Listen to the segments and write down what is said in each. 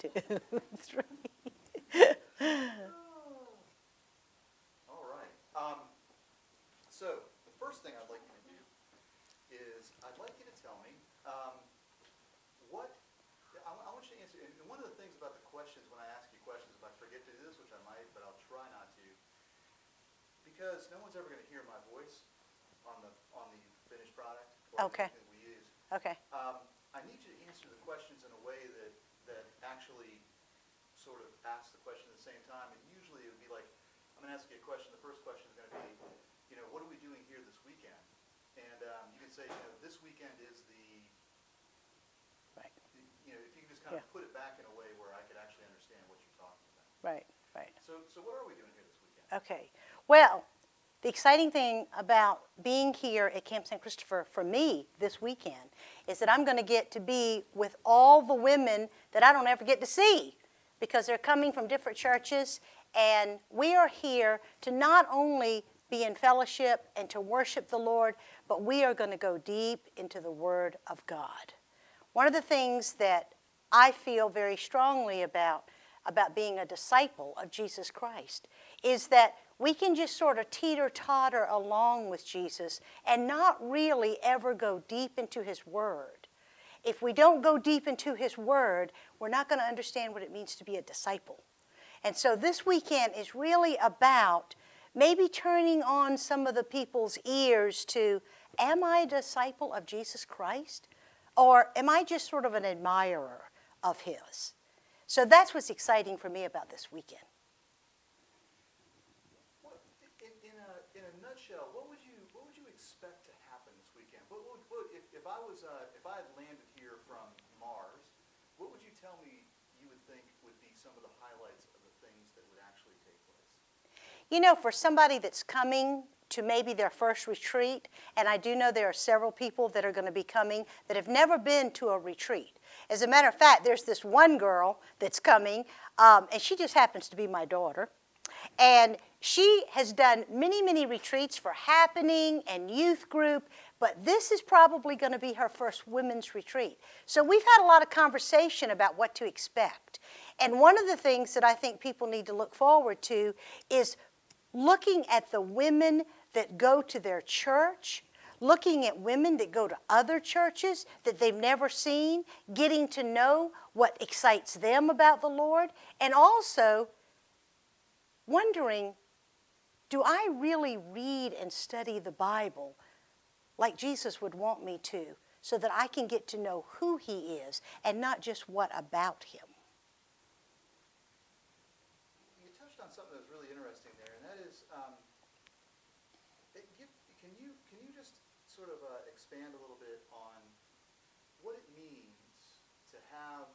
too. That's right. All right. So the first thing I'd like you to do is I'd like you to tell me what I want you to answer. And one of the things about the questions, when I ask you questions, if I forget to do this, which I might, but I'll try not to, because no one's ever going to hear my voice on the finished product or Okay. anything we use. Okay. I need you to answer the questions in a way that actually sort of ask the question at the same time. And usually it would be like, I'm going to ask you a question. The first question is going to be, what are we doing here this weekend? And you can say, this weekend is Right. if you can just kind of put it back in a way where I could actually understand what you're talking about. Right. Right. So what are we doing here this weekend? Okay. Well, the exciting thing about being here at Camp St. Christopher for me this weekend is that I'm going to get to be with all the women that I don't ever get to see because they're coming from different churches, and we are here to not only be in fellowship and to worship the Lord, but we are going to go deep into the Word of God. One of the things that I feel very strongly about being a disciple of Jesus Christ is that we can just sort of teeter-totter along with Jesus and not really ever go deep into His Word. If we don't go deep into His Word, we're not going to understand what it means to be a disciple. And so this weekend is really about maybe turning on some of the people's ears to, am I a disciple of Jesus Christ? Or am I just sort of an admirer of His? So that's what's exciting for me about this weekend. Well, in a nutshell, what would you expect to happen this weekend? If I had landed here from Mars, what would you tell me you would think would be some of the highlights of the things that would actually take place? For somebody that's coming to maybe their first retreat, and I do know there are several people that are going to be coming that have never been to a retreat. As a matter of fact, there's this one girl that's coming, and she just happens to be my daughter. And she has done many, many retreats for Happening and youth group, but this is probably going to be her first women's retreat. So we've had a lot of conversation about what to expect. And one of the things that I think people need to look forward to is looking at the women that go to their church, looking at women that go to other churches that they've never seen, getting to know what excites them about the Lord, and also wondering, do I really read and study the Bible like Jesus would want me to, so that I can get to know who He is and not just what about Him? You touched on something that was really interesting there, and that is, can you just sort of expand a little bit on what it means to have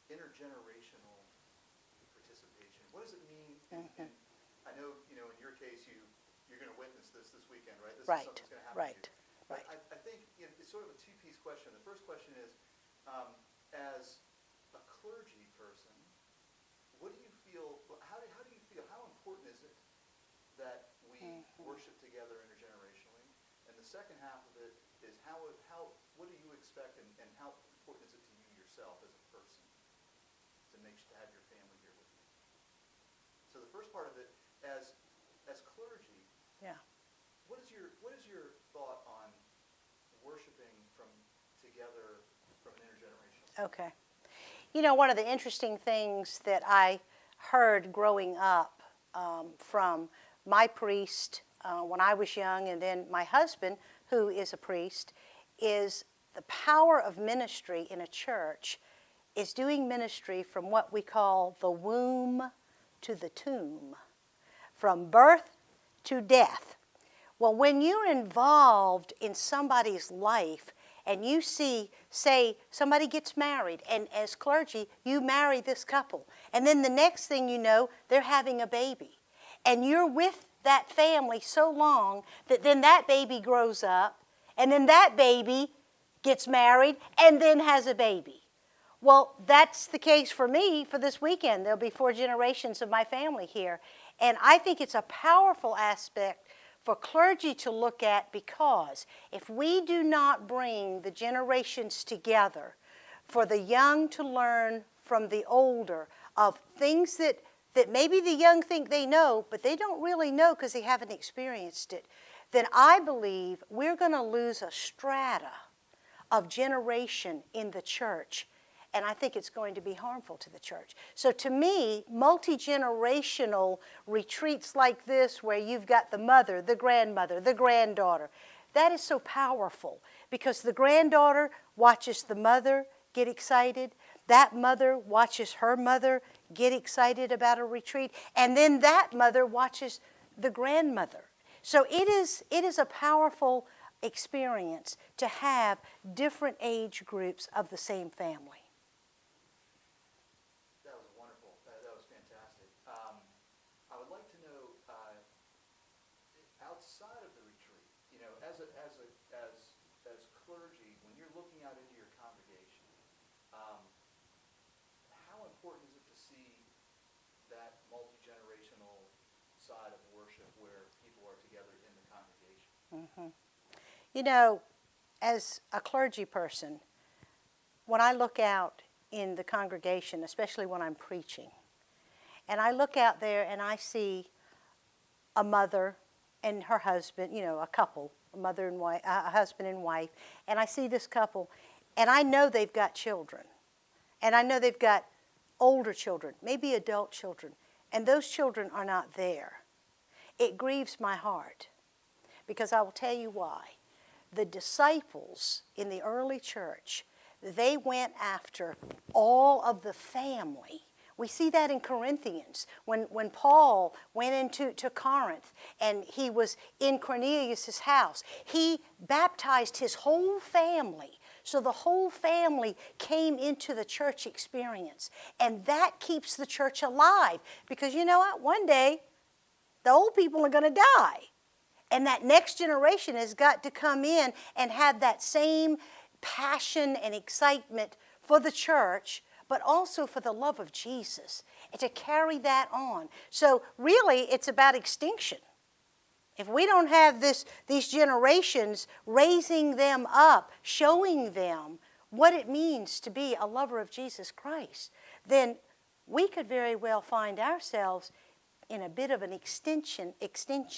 intergenerational participation? What does it mean? Mm-hmm. And I know, in your case, you're going to witness this weekend, right? This Right, is something that's going to happen right, to you. right. I think it's sort of a two-piece question. The first question is, as a clergy person, what do you feel? How do you feel? How important is it that we worship together intergenerationally? And the second half of it is what do you expect, and how important is it to you yourself as a person to have your family here with you? So the first part of it, as clergy, Yeah. what is your thought on worshiping together from an intergenerational? Okay. One of the interesting things that I heard growing up from my priest when I was young, and then my husband, who is a priest, is the power of ministry in a church is doing ministry from what we call the womb to the tomb, from birth to death. Well, when you're involved in somebody's life and you see, say, somebody gets married, and as clergy, you marry this couple, and then the next thing you know, they're having a baby. And you're with that family so long that then that baby grows up, and then that baby gets married, and then has a baby. Well, that's the case for me for this weekend. There'll be 4 generations of my family here. And I think it's a powerful aspect for clergy to look at, because if we do not bring the generations together for the young to learn from the older of things that maybe the young think they know, but they don't really know because they haven't experienced it, then I believe we're going to lose a strata of generation in the church. And I think it's going to be harmful to the church. So to me, multi-generational retreats like this, where you've got the mother, the grandmother, the granddaughter, that is so powerful, because the granddaughter watches the mother get excited. That mother watches her mother get excited about a retreat. And then that mother watches the grandmother. So it is a powerful experience to have different age groups of the same family. That was wonderful. That was fantastic. I would like to know, outside of the retreat, you know, as clergy, when you're looking out into your congregation, how important is it to see that multi-generational side of worship where people are together in the congregation? Mm-hmm. You know, as a clergy person, when I look out in the congregation, especially when I'm preaching, and I look out there and I see a mother and her husband, you know, a couple, a mother and wife, a husband and wife, and I see this couple, and I know they've got children, and I know they've got older children, maybe adult children, and those children are not there. It grieves my heart, because I will tell you why. The disciples in the early church, they went after all of the family. We see that in Corinthians, when Paul went into Corinth and he was in Cornelius' house. He baptized his whole family. So the whole family came into the church experience. And that keeps the church alive. Because you know what? One day, the old people are going to die. And that next generation has got to come in and have that same passion and excitement for the church, but also for the love of Jesus, and to carry that on. So really, it's about extinction. If we don't have these generations raising them up, showing them what it means to be a lover of Jesus Christ, then we could very well find ourselves in a bit of an extinction